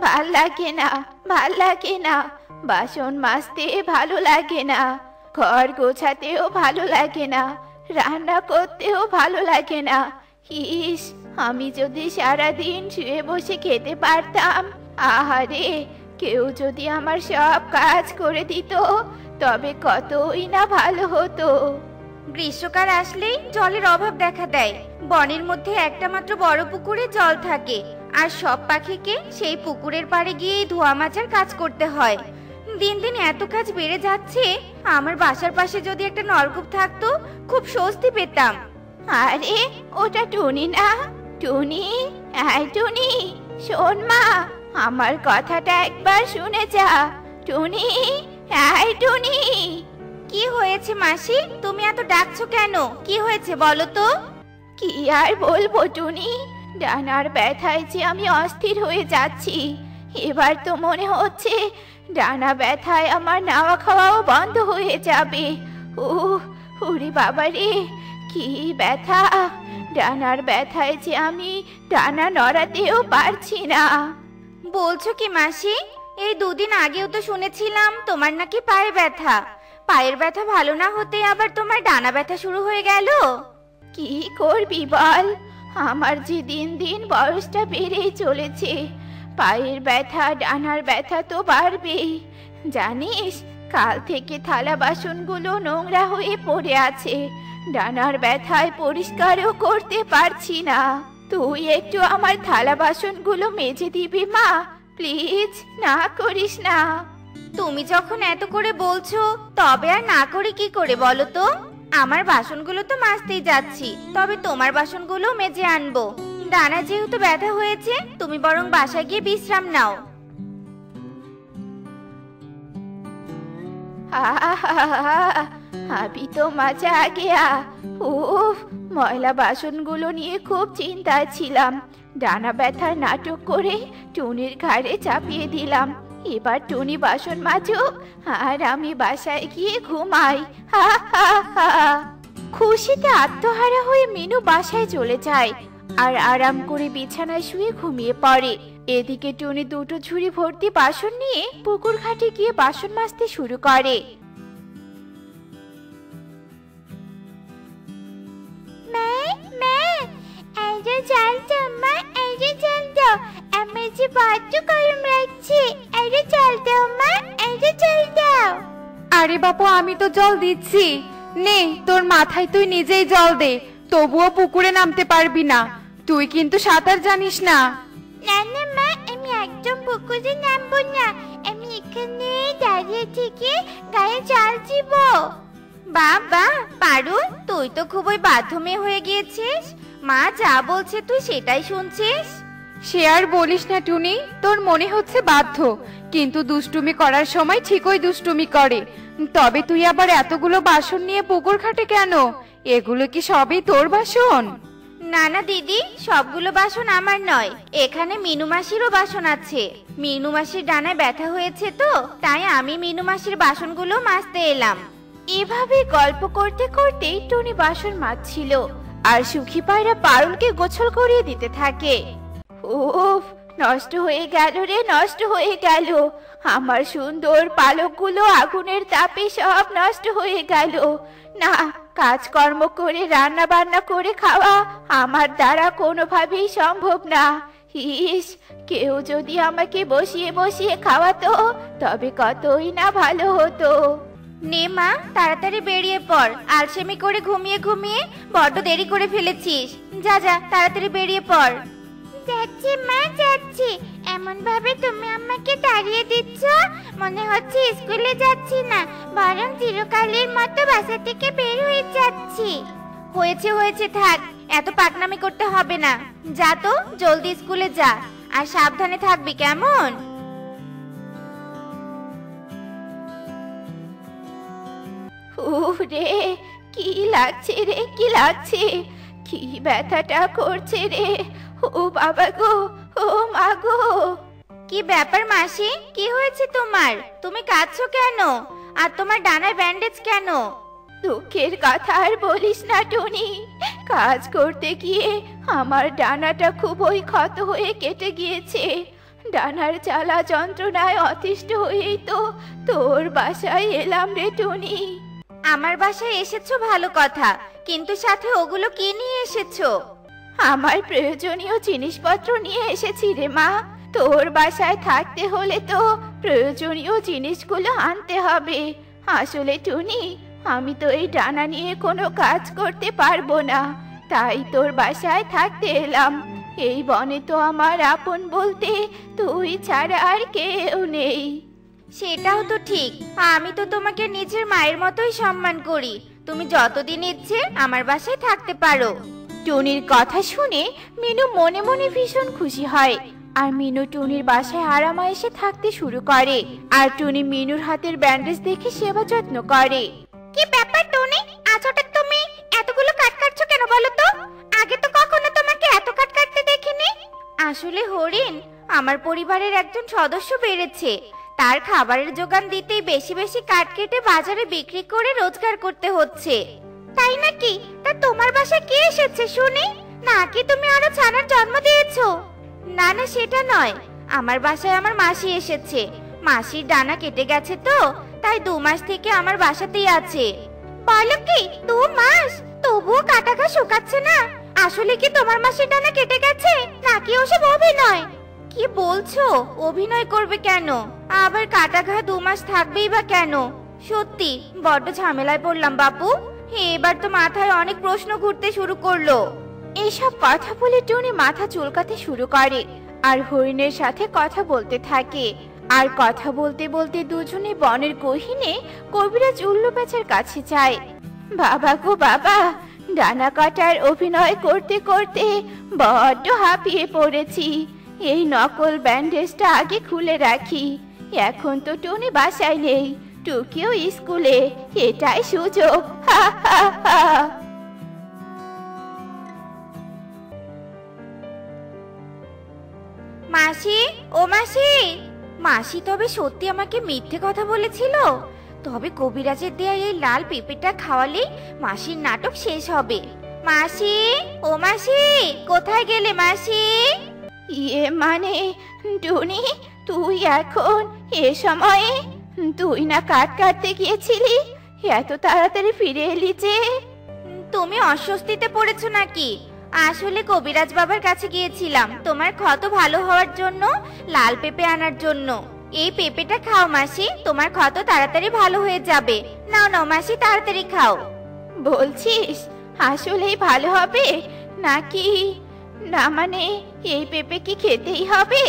ভাল লাগে না, ভাল লাগে না। বাসন মাজতে ভালো লাগে না, ঘর গোছাতেও ভালো লাগে না, রান্না করতেও ভালো লাগে না। ইস, আমি যদি সারাদিন শুয়ে বসে খেতে পারতাম। আহারে, কেউ যদি আমার সব কাজ করে দিত তবে কতই না ভালো হতো। গ্রীষ্মকাল আসলেই জলের অভাব দেখা দেয়। বনের মধ্যে একটা মাত্র বড় পুকুরে জল থাকে, আর সব পাখিকে সেই পুকুরের পাড়ে গিয়ে ধোয়া মাজার কাজ করতে হয়। দিন দিন এত কাজ বেড়ে যাচ্ছে, আমার বাসার পাশে যদি একটা নলকূপ থাকতো খুব স্বস্তি পেতাম। আরে, ওটা টুনি না? টুনি, আয় টুনি, শোন মা, আমার কথাটা একবার শুনে যা। টুনি, আয় টুনি। কি হয়েছে মাসি, তুমি এত ডাকছো কেন? কি হয়েছে বলো তো? কি আর বলবো টুনি, ডানার ব্যথায় যে আমি অস্থির হয়ে যাচ্ছি। এবার তো মনে হচ্ছে ডানা ব্যথায় আমার নাওয়া খাওয়াও বন্ধ হয়ে যাবে। ওরে বাবা রে, কি ব্যথা! ডানার ব্যথায় যে আমি ডানা নড়াতেও পারছি না। বলছো কি মাসি? এই দুদিন আগেও তো শুনেছিলাম তোমার নাকি পায়ে ব্যথা। পায়ের ব্যথা ভালো না হতে আবার তোমার ডানা ব্যথা শুরু হয়ে গেল। কি করবি বল, আমার যে দিন দিন বয়সটা বেড়েই চলেছে। পায়ের ব্যথা, ডানার ব্যথা তো বাড়বেই। জানিস, কাল থেকে থালা বাসনগুলো নোংরা হয়ে পড়ে আছে। ডানার ব্যথায় পরিষ্কারও করতে পারছি না। তুই একটু আমার থালা বাসনগুলো মেজে দিবি মা, প্লিজ? না করিস না। তুমি যখন এত করে বলছো তবে আর না করি কি করে বলো তো? আমার বাসনগুলো তো মাজতেই যাচ্ছি, তবে তোমার বাসনগুলো মেজে আনবো। ডানা যেহেতু ব্যথা হয়েছে, তুমি বরং বাসায় গিয়ে বিশ্রাম নাও। अभी तो मजा आ गया। উফ, ময়লা বাসনগুলো নিয়ে খুব চিন্তায় ছিলাম। ডানা ব্যথার নাটক করে টুনির ঘাড়ে চাপিয়ে দিলাম। এবার টুনি বাসন মাজুক আর আমি বাসায় গিয়ে ঘুমাই। হা হা হা। খুশিতে আত্মহারা হয়ে মিনু বাসায় চলে যায় আর আরাম করে বিছানায় শুয়ে ঘুমিয়ে পড়ে। এদিকে টুনি দুটো ঝুড়ি ভর্তি বাসন নিয়ে পুকুর ঘাটে গিয়ে বাসন মাজতে শুরু করে। আরে বাপু, আমি তো জল দিচ্ছি। নে, তোর মাথায় তুই নিজেই জল দে, তবুও পুকুরে নামতে পারবি না। তুই কিন্তু সাঁতার জানিস না। না না মা, আমি একদম পুকুরে নামবো না। আমি এখানে দাঁড়িয়ে থেকে গায়ে জল দিব। বাবা পারুল, তুই তো খুবই বাধ্য মেয়ে হয়ে গিয়েছিস। মা যা বলছে তুই সেটাই শুনছিস। সে আর বলিস না টুনি, তোর মনে হচ্ছে বাধ্য, কিন্তু দুষ্টুমি করার সময় ঠিকই দুষ্টুমি করে। তবে তুই আবার এতগুলো বাসন নিয়ে পুকুর ঘাটে কেন? এগুলো কি সবই তোর বাসন? না না দিদি, সবগুলো বাসন আমার নয়। এখানে মিনু মাসিরও বাসন আছে। মিনু মাসির ডানায় ব্যথা হয়েছে তো, তাই আমি মিনু মাসির বাসনগুলো মাজতে এলাম। এভাবে গল্প করতে করতে টুনি বাসন মাজছিল আর সুখী পায়রা পারুলকে গোসল করিয়ে দিতে থাকে। উফ, নষ্ট হয়ে গেল রে, নষ্ট হয়ে গেল। আমার সুন্দর পালকগুলো আগুনের তাপে সব নষ্ট হয়ে গেল। না, কাজকর্ম করে রান্না বান্না করে খাওয়া আমার দ্বারা কোনোভাবেই সম্ভব না। ইস, কেউ যদি আমাকে বসিয়ে বসিয়ে খাওয়াতো তবে কতই না ভালো হতো। নে মা, তাড়াতাড়ি বেরিয়ে পড়। আলসেমি করে ঘুমিয়ে ঘুমিয়ে বড্ড দেরি করে ফেলেছিস। যা যা, তাড়াতাড়ি বেরিয়ে পড়। যাচ্ছি মা, যাচ্ছি। এমন ভাবে তুমি আমাকে তাড়িয়ে দিচ্ছ, মনে হচ্ছে স্কুলে যাচ্ছি না, বরং চিরকালের মতো বাসা থেকে বের হয়ে যাচ্ছি। হয়েছে হয়েছে, থাক, এত পাকনামি করতে হবে না। যা তো, জলদি স্কুলে যা, আর সাবধানে থাকবি কেমন? উফ রে, কি লাগছে রে, কি লাগছে! কি ব্যথাটা করছে রে! ও বাবা গো, ও মা গো! কি ব্যাপার মাসি, কি হয়েছে তোমার? তুমি কাঁদছো কেন? আর তোমার ডানায় ব্যান্ডেজ কেন? দুঃখের কথা আর বলিস না টুনি। কাজ করতে গিয়ে আমার ডানাটা খুবই ক্ষত হয়ে কেটে গিয়েছে। ডানার জ্বালা যন্ত্রণায় অতিষ্ঠ হয়েই তো তোর বাসায় এলাম রে টুনি। আমার বাসায় এসেছো ভালো কথা, কিন্তু সাথে ওগুলো কি নিয়ে এসেছো? আমার প্রয়োজনীয় জিনিসপত্র নিয়ে এসেছি রে মা। তোর বাসায় থাকতে হলে তো প্রয়োজনীয় জিনিসগুলো আনতে হবে। আসলে টুনি, আমি তো এই ডানা নিয়ে কোনো কাজ করতে পারবো না, তাই তোর বাসায় থাকতে এলাম। এই বনে তো আমার আপন বলতে তুই ছাড়া আর কেউ নেই। সেটাও তো ঠিক, আমি তো তোমাকে নিজের মায়ের মতোই সম্মান করি। তুমি যতদিন ইচ্ছে আমার বাসায় থাকতে পারো। টুনির কথা শুনে মিনু মনে মনে ভীষণ খুশি হয়। আর মিনু টুনির বাসায় আরামায়েশে থাকতে শুরু করে। আর টুনি মিনুর হাতের ব্যান্ডেজ দেখে সেবা যত্ন করে। কি ব্যাপার টুনি, আজ হঠাৎ তুমি এতগুলো কাট কাটছো কেন বলো তো? আগে তো কখনো তোমাকে এত কাট কাটতে দেখিনি। আসলে হরিণ, আমার পরিবারের একজন সদস্য বেড়েছে। তার খাবারের যোগান দিতেই বেশি বেশি কাঠ কেটে বাজারে বিক্রি করে রোজগার করতে হচ্ছে। তাই নাকি? তা তোমার বাসায় কে এসেছে শুনি? নাকি তুমি আরো ছানার জন্ম দিয়েছো? না না, সেটা নয়। আমার বাসায় আমার মাসি এসেছে। মাসির ডানা কেটে গেছে তো, তাই 2 মাস থেকে আমার বাসাতেই আছে। বলো কি 2 মাস? তবুও কাটা ঘা শুকাচ্ছে না। আসলে কি তোমার মাসির ডানা কেটে গেছে, নাকি ওসব অভিনয়? কি বলছো? অভিনয় করবে কেন? আবার কাটা ঘা 2 মাস থাকবেই বা কেন? সত্যি বড্ড ঝামেলায় পড়লাম বাপু। এবার তো মাথায় অনেক প্রশ্ন ঘুরতে শুরু করলো। এইসব কথা বলে টুনি মাথা চুলকাতে শুরু করে আর হরিণের সাথে কথা বলতে থাকে। আর কথা বলতে বলতে দুজনে বনের গহীনে কবিরাজ উল্লু পেঁচার কাছে যায়। বাবা গো বাবা, ডানা কাটার অভিনয় করতে করতে বড্ড হাঁপিয়ে পড়েছি। এই নকল ব্যান্ডেজটা আগে খুলে রাখি। এখন তো টুনি বাসায় নেই, টুকিও স্কুলে। এটাই সুযোগ। হা হা হা। মাসি, ও মাসি। মাসি তবে সত্যি আমাকে মিথ্যে কথা বলেছিল? তবে কবিরাজের দেয়া এই লাল পেঁপেটা খাওয়ালেই মাসির নাটক শেষ হবে। মাসি, ও মাসি, কোথায় গেলে মাসি? ইয়ে মানে টুনি, তুই এখন এ সময়ে? তুই না কাট কাটতে গিয়েছিলি, এত তাড়াতাড়ি ফিরে এলি যে? তুমি অস্বস্তিতে পড়েছো নাকি? আসলে কবিরাজ বাবার কাছে গিয়েছিলাম তোমার ক্ষত ভালো হওয়ার জন্য, লাল পেঁপে আনার জন্য। এই পেঁপেটা খাও মাসি, তোমার ক্ষত তাড়াতাড়ি ভালো হয়ে যাবে। নাও নাও মাসি, তাড়াতাড়ি খাও। বলছিস আসলেই ভালো হবে নাকি? না মানে এই পেঁপে কি খেতেই হবে?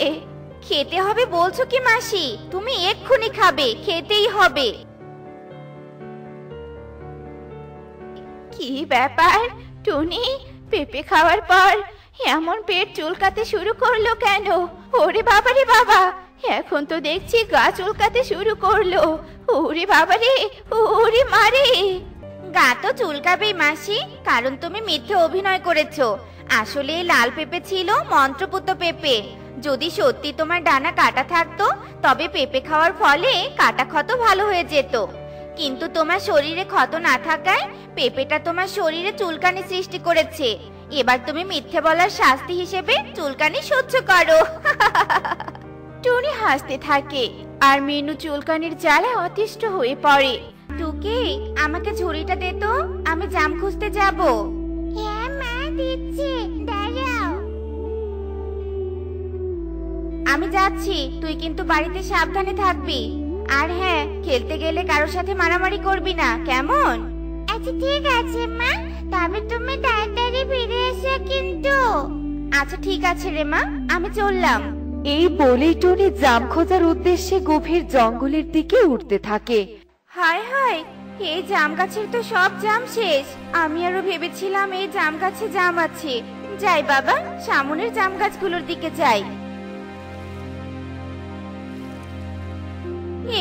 খেতে হবে বলছো কি মাসি? তুমি এক্ষুনি খাবে, খেতেই হবে। কি ব্যাপার টুনি, পেঁপে খাওয়ার পর এমন পেট চুলকাতে শুরু করলো কেন? ওরে বাবারে বাবা, এখন তো দেখছি গা চুলকাতে শুরু করলো। ওরে বাবারে, ওরে মারে। গা তো চুলকাবেই মাসি, কারণ তুমি মিথ্যে অভিনয় করেছো। আসলে এই লাল পেঁপে ছিল মন্ত্রপুত পেঁপে। যদি সত্যি তোমার ডানা কাটা থাকতো, তবে পেঁপে খাওয়ার ফলে কাটা ক্ষত ভালো হয়ে যেত। কিন্তু তোমার শরীরে ক্ষত না থাকায় পেঁপেটা তোমার শরীরে চুলকানি সৃষ্টি করেছে। এবার তুমি মিথ্যে বলার শাস্তি হিসেবে চুলকানি সহ্য করো। টুনি হাসতে থাকে আর মিনু চুলকানির জ্বালায় অতিষ্ঠ হয়ে পড়ে। টুকি, আমাকে ঝুড়িটা দে তো, আমি জাম খুঁজতে যাব। হ্যাঁ মা, দিচ্ছি, দাঁড়াও। আমি যাচ্ছি, তুই কিন্তু বাড়িতে সাবধানে থাকবি। আর হ্যাঁ, খেলতে গেলে কারোর সাথে মারামারি করবি না, কেমন? আচ্ছা ঠিক আছে মা, তবে তুমি তাড়াতাড়ি ফিরে এসো কিন্তু। আচ্ছা ঠিক আছে রে মা, আমি চললাম। এই বলেই টুনি জাম খোঁজার উদ্দেশ্যে গভীর জঙ্গলের দিকে উঠতে থাকে। হায় হায়, এই জাম গাছের তো সব জাম শেষ। আমি আরো ভেবেছিলাম এই জাম গাছে জাম আছে। যাই বাবা, সামনের জাম গাছগুলোর দিকে যাই।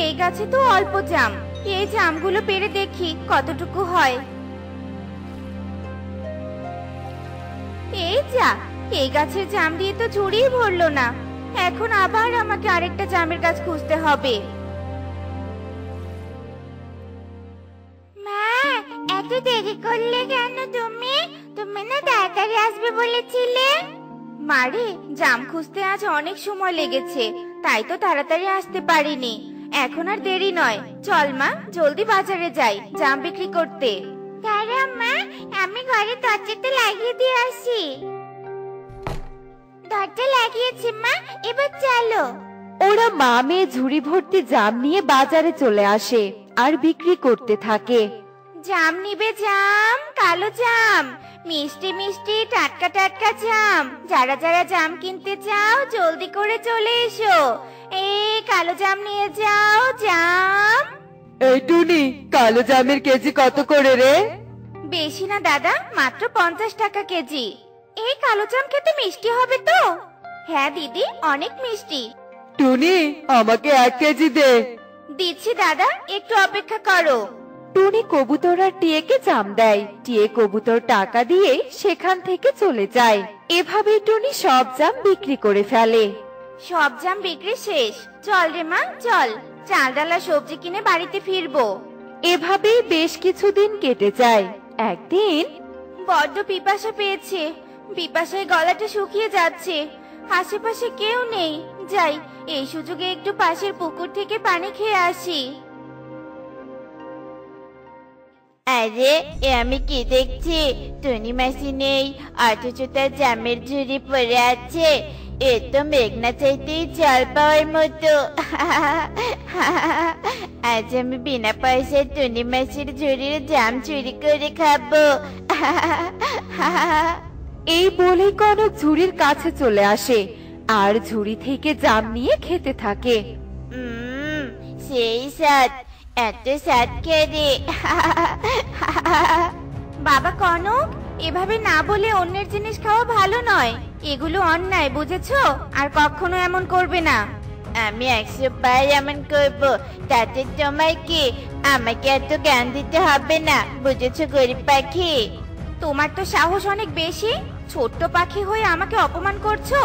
এই গাছে তো অল্প জাম, এই জামগুলো পেড়ে দেখি কতটুকু হয়। এই যা, এই গাছের জাম দিয়ে তো ঝুড়িই ভরলো না। এখন আবার আমাকে আরেকটা জামের গাছ খুঁজতে হবে। মা, এত দেরি করলে কেন তুমি? তুমি না তাড়াতাড়ি আসবে বলেছিলে। মারে, জাম খুঁজতে আজ অনেক সময় লেগেছে, তাই তো তাড়াতাড়ি আসতে পারিনি। এখন আর দেরি নয়, চল মা, জলদি বাজারে যাই জাম বিক্রি করতে। দাঁড়া মা, আমি ঘরে দরজাটা লাগিয়ে দিয়ে আসি। দরজা লাগিয়েছি মা, এবার চলো। ওরা মা মেয়ে ঝুড়ি ভর্তি জাম নিয়ে বাজারে চলে আসে আর বিক্রি করতে থাকে। জাম নিবে জাম, কালো জাম, মিষ্টি মিষ্টি টাটকা টাটকা জাম। যারা যারা জাম কিনতে চাও জলদি করে চলে এসো। এই কালো জাম নিয়ে যাও জাম। এই টুনি, কালো জামের কেজি কত করে রে? বেশি না দাদা, মাত্র 50 টাকা কেজি। এই কালো জাম খেতে মিষ্টি হবে তো? হ্যাঁ দিদি, অনেক মিষ্টি। টুনি, আমাকে 1 কেজি দে। দিচ্ছি দাদা, একটু অপেক্ষা করো। টুনি কবুতর আর টিয়েকে জাম দেয়। টিয়ে কবুতর টাকা দিয়ে সেখান থেকে চলে যায়। এভাবেই টুনি সব জাম বিক্রি করে ফেলে। সব জাম বিক্রি শেষ। চল রে মা, চল, চাল ডাল আর সবজি কিনে বাড়িতে ফিরবো। এভাবেই বেশ কিছুদিন কেটে যায়। একদিন বড্ড পিপাসা পেয়েছে, পিপাসায় গলাটা শুকিয়ে যাচ্ছে। আশেপাশে কেউ নেই, যাই এই সুযোগে একটু পাশের পুকুর থেকে পানি খেয়ে আসি। আরে, এ আমি কি দেখছি? টুনি মাসি নেই, অথচ তার জামের ঝুড়ি পড়ে আছে। এ তো মেঘনা চাইতেই জল পাওয়ার মতো। আজ আমি বিনা পয়সায় টুনি মাসির ঝুড়ির জাম চুরি করে খাবো। এই বলে কনক ঝুড়ির কাছে চলে আসে আর ঝুড়ি থেকে জাম নিয়ে খেতে থাকে। সেই স্বাদ, এত স্বাদ খেয়ে। বাবা কনক, এভাবে না বলে অন্যের জিনিস খাওয়া ভালো নয়। এগুলো অন্যায়, বুঝেছো? আর কখনো এমন করবে না। আমি 100 বার এমন করবো, তাতে তোমার কি? আমাকে এত জ্ঞান দিতে হবে না, বুঝেছো গরিব পাখি? তোমার তো সাহস অনেক বেশি। ছোট্ট পাখি হয়ে আমাকে অপমান করছো।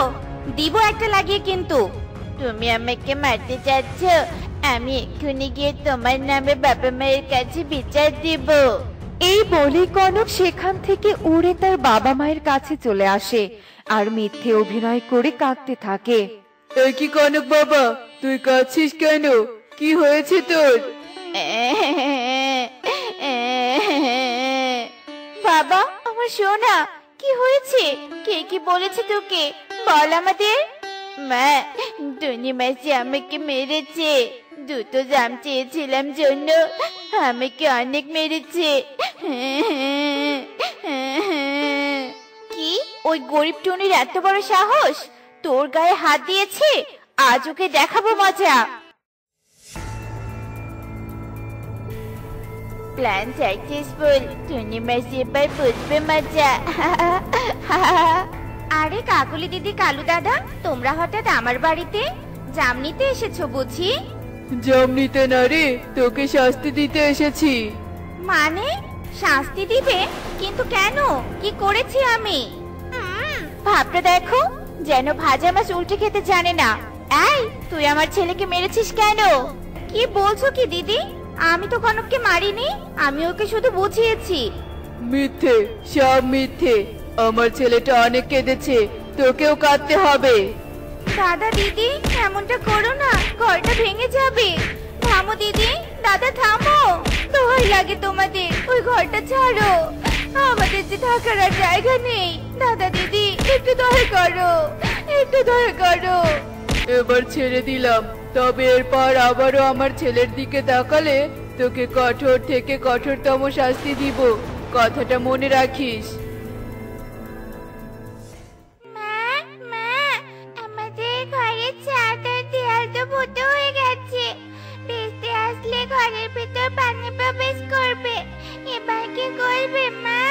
দিব একটা লাগিয়ে কিন্তু। তুমি আমাকে মারতে চাচ্ছ? আমি এক্ষুনি গিয়ে তোমার নামে বাবা মায়ের কাছে বিচার দিব। এই বলে কনক সেখান থেকে উড়ে তার বাবা মায়ের কাছে চলে আসে আর মিথ্যে অভিনয় করে কাঁদতে থাকে। এই কি কনক বাবা, তুই কাঁদছিস কেন? কি হয়েছে তোর? বাবা, আমার সোনা, কি হয়েছে? কে কি বলেছে তোকে? বল আমাদের। মা, টুনি মাসি আমাকে মেরেছে। 2টো জাম চেয়েছিলাম জন্য আমাকে অনেক মেরেছে। কি? ওই গরিব টুনির এত বড় সাহস? তোর গায়ে হাত দিয়েছে? আজ ওকে দেখাবো মজা। প্ল্যান সাকসেসফুল, টুনি মাসি এবার বুঝবে মজা। আরে কাকুলি দিদি, কালু দাদা, তোমরা হঠাৎ আমার বাড়িতে জাম নিতে এসেছো বুঝি? জাম নিতে না রে, তোকে শাস্তি দিতে এসেছি। মানে শাস্তি দিবে? কিন্তু কেন? কি করেছি আমি? ভাবটা দেখো, যেন ভাজা মাছ উল্টে খেতে জানে না। এই, তুই আমার ছেলেকে মেরেছিস কেন? কি বলছো কি দিদি? আমি তো কনককে মারিনি, আমি ওকে শুধু বুঝিয়েছি। মিথ্যে, সব মিথ্যে। আমার ছেলেটা অনেক কেঁদেছে, তোকেও কাঁদতে হবে। দাদা দিদি, এমনটা করো না, ঘরটা ভেঙে যাবে। থামো দিদি, দাদা থামো, দোহাই লাগে তোমাদের, ওই ঘরটা ছাড়ো। আমাদের যে থাকার আর জায়গা নেই। দাদা দিদি, একটু দয়া করো, একটু দয়া করো। এবার ছেড়ে দিলাম, তবে এরপর আবারও আমার ছেলের দিকে তাকালে তোকে কঠোর থেকে কঠোরতম শাস্তি দিব, কথাটা মনে রাখিস। মা, মা, আমাদের ঘরের ছাদ আর দেয়াল তো ফুটো হয়ে গেছে। বৃষ্টি আসলে ঘরের ভিতর পানি প্রবেশ করবে। এবার কি করবে মা?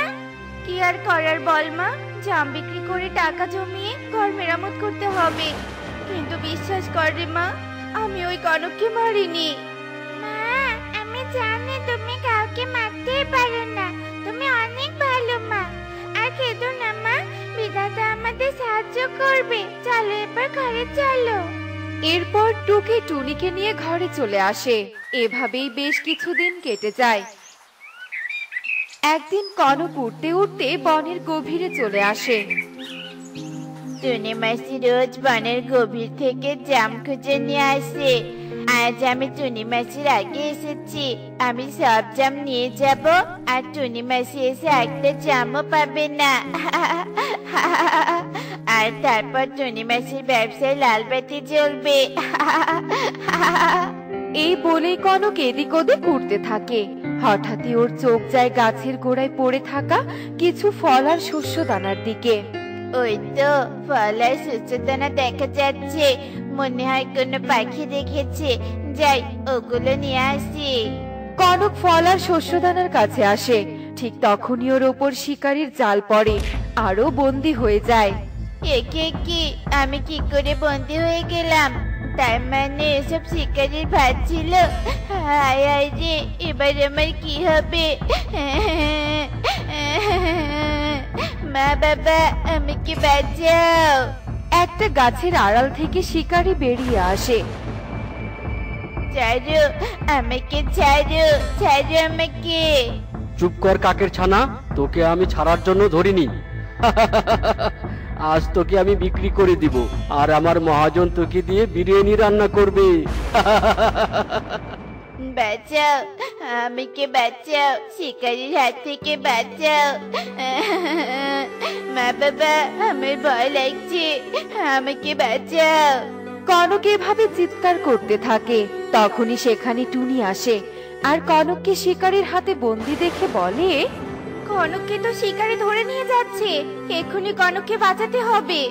কি আর করার বল মা, জাম বিক্রি করে টাকা জমিয়ে ঘর মেরামত করতে হবে। কিন্তু বিশ্বাস কর রে মা, আমি ওই কনককে মারিনি। মা, আমি জানি তুমি কাউকে মারতেই পারো না। তুমি অনেক ভালো মা। আর কেঁদো না মা, বিধাতা আমাদের সাহায্য করবে। চলো এবার ঘরে চলো। এরপর টুকি টুনিকে নিয়ে ঘরে চলে আসে। এভাবেই বেশ কিছুদিন কেটে যায়। একদিন কনক উঠতে উঠতে বনের গভীরে চলে আসে। টুনি মাসি রোজ বনের গভীর থেকে জাম খুঁজে নিয়ে আসে। আজ আমি টুনি মাসির আগে এসেছি। আমি সব জাম নিয়ে যাব, আর টুনি মাসি এসে একটা জামও পাবে না। আর তারপর টুনি মাসির ব্যবসায় লাল বাতি জ্বলবে। এই বলেই কনক এদিক ওদিক ঘুরতে থাকে। হঠাৎই ওর চোখ যায় গাছের গোড়ায় পড়ে থাকা কিছু ফল আর শস্য দানার দিকে। ওই তো ফল আর শস্যদানা দেখা যাচ্ছে, মনে হয় কোনো পাখি দেখেছে। যাই, ওগুলো নিয়ে আসি। কনক ফল আর শস্যদানার কাছে আসে। ঠিক তখনই ওর ওপর শিকারীর জাল পড়ে, আরো বন্দী হয়ে যায়। একে কি আমি কি করে বন্দী হয়ে গেলাম? তার মানে এসব শিকারির ভাত ছিল। হায় হায় রে, এবার আমার কি হবে? মা বাবা, আমাকে বাঁচাও। একটা গাছের আড়াল থেকে শিকারী বেরিয়ে আসে। ছাড়ো আমাকে, ছাড়ো, ছাড়ো আমাকে। চুপ কর কাকের ছানা, তোকে আমি ছাড়ার জন্য ধরিনি। আজ তোকে আমি বিক্রি করে দিব, আর আমার মহাজন তোকে দিয়ে বিরিয়ানি রান্না করবে। বাঁচাও, আমাকে বাঁচাও, শিকারির হাত থেকে বাঁচাও। মা বাবা, আমার ভয় লাগছে, আমাকে বাঁচাও। কনক এভাবে চিৎকার করতে থাকে। তখনই সেখানে টুনি আসে, আর কনককে শিকারীর হাতে বন্দি দেখে বলে, কনককে তো শিকারি ধরে নিয়ে যাচ্ছে, এক্ষুনি কনককে বাঁচাতে হবে।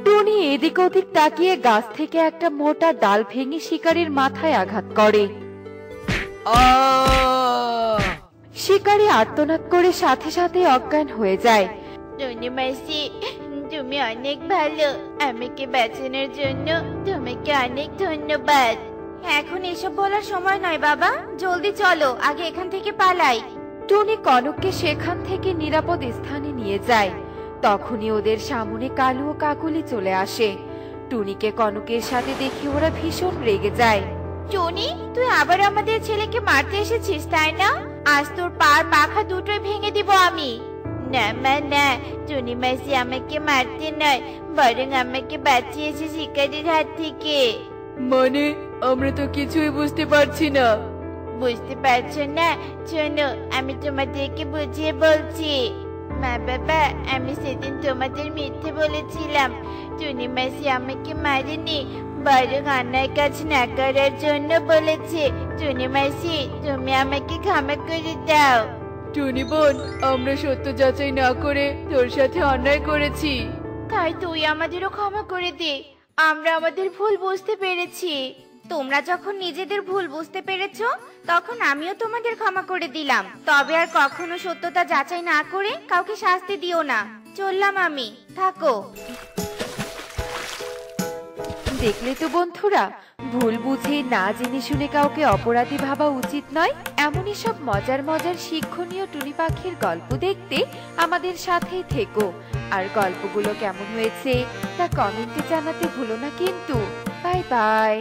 টুনি এদিক ওদিক তাকিয়ে গাছ থেকে একটা মোটা ডাল ভেঙে শিকারীর মাথায় আঘাত করে। শিকারী আর্তনাদ করে সাথে সাথে অজ্ঞান হয়ে যায়। টুনি মাসি, তুমি অনেক ভালো, আমাকে বাঁচানোর জন্য তোমাকে অনেক ধন্যবাদ। এখন এসব বলার সময় নয় বাবা, জলদি চলো, আগে এখান থেকে পালাই। টুনি কনককে সেখান থেকে নিরাপদ স্থানে নিয়ে যায়। তখনই ওদের সামনে কালু ও কাকুলি চলে আসে। টুনিকে কনকের সাথে দেখে ওরা ভীষণ রেগে যায়। টুনি, তুই আবার আমাদের ছেলেকে মারতে এসেছিস তাই না? আজ তোর পার পাখা দুটোই ভেঙে দিব আমি। না মা না, টুনি মাসি আমাকে মারতে নয়, বরং আমাকে বাঁচিয়েছে শিকারির হাত থেকে। মানে আমরা তো কিছুই বুঝতে পারছি না। বুঝতে পারছো না? শোনো, আমি তোমাদেরকে বুঝিয়ে বলছি। মা বাবা, আমি সেদিন তোমাদের মিথ্যে বলেছিলাম। টুনি মাসি আমাকে মারেনি, বরং অন্যায় কাজ না করার জন্য বলেছে। টুনি মাসি, তুমি আমাকে ক্ষমা করে দাও। টুনি বোন, আমরা সত্য যাচাই না করে তোর সাথে অন্যায় করেছি। তাই তুই আমাদেরও ক্ষমা করে দে, আমরা আমাদের ভুল বুঝতে পেরেছি। তোমরা যখন নিজেদের ভুল বুঝতে পেরেছো, তখন আমিও তোমাদের ক্ষমা করে দিলাম। তবে আর কখনো সত্যতা যাচাই না করে কাউকে শাস্তি দিও না। চললাম আমি, থাকো। দেখলে তো বন্ধুরা, ভুল বুঝে না জেনে শুনে কাউকে অপরাধী ভাবা উচিত নয়। এমনই সব মজার মজার শিক্ষণীয় টুনি পাখির গল্প দেখতে আমাদের সাথেই থেকো। আর গল্পগুলো কেমন হয়েছে তা কমেন্টে জানাতে ভুলো না কিন্তু। Bye bye.